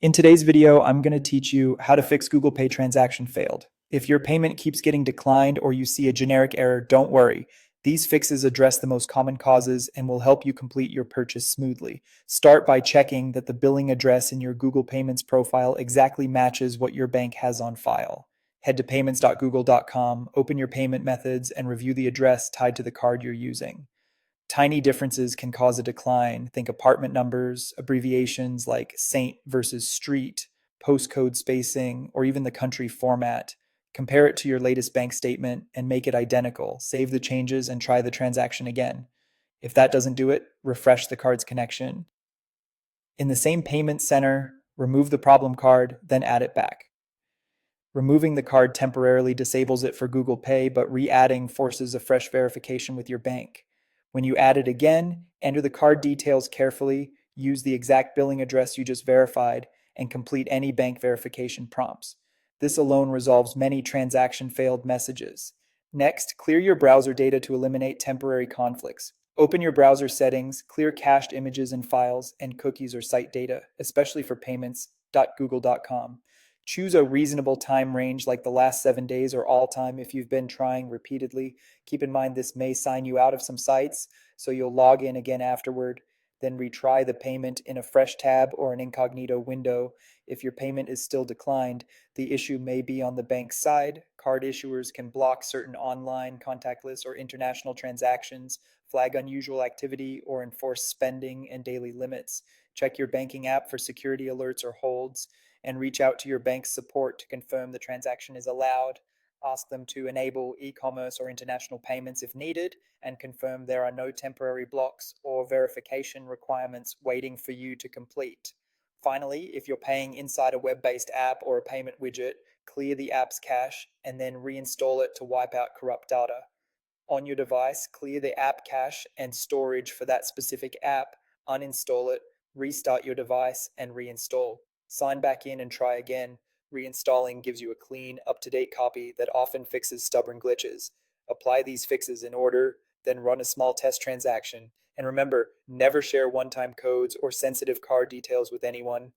In today's video, I'm going to teach you how to fix Google Pay transaction failed. If your payment keeps getting declined or you see a generic error, don't worry. These fixes address the most common causes and will help you complete your purchase smoothly. Start by checking that the billing address in your Google Payments profile exactly matches what your bank has on file. Head to payments.googl.com, open your payment methods, and review the address tied to the card you're using. Tiny differences can cause a decline. Think apartment numbers, abbreviations like Saint versus Street, postcode spacing, or even the country format. Compare it to your latest bank statement and make it identical. Save the changes and try the transaction again. If that doesn't do it, refresh the card's connection. In the same payment center, remove the problem card, then add it back. Removing the card temporarily disables it for Google Pay, but re-adding forces a fresh verification with your bank. When you add it again, enter the card details carefully, use the exact billing address you just verified, and complete any bank verification prompts. This alone resolves many transaction failed messages. Next, clear your browser data to eliminate temporary conflicts. Open your browser settings, clear cached images and files, and cookies or site data, especially for payments.googl.com. Choose a reasonable time range like the last 7 days or all time if you've been trying repeatedly. Keep in mind this may sign you out of some sites, so you'll log in again afterward. Then retry the payment in a fresh tab or an incognito window. If your payment is still declined, the issue may be on the bank's side. Card issuers can block certain online, contactless, or international transactions, flag unusual activity, or enforce spending and daily limits. Check your banking app for security alerts or holds, and reach out to your bank's support to confirm the transaction is allowed. Ask them to enable e-commerce or international payments if needed, and confirm there are no temporary blocks or verification requirements waiting for you to complete. Finally, if you're paying inside a web-based app or a payment widget, clear the app's cache and then reinstall it to wipe out corrupt data. On your device, clear the app cache and storage for that specific app, uninstall it, restart your device, and reinstall. Sign back in and try again. Reinstalling gives you a clean, up to date copy that often fixes stubborn glitches. Apply these fixes in order, then run a small test transaction. And remember, never share one time codes or sensitive card details with anyone.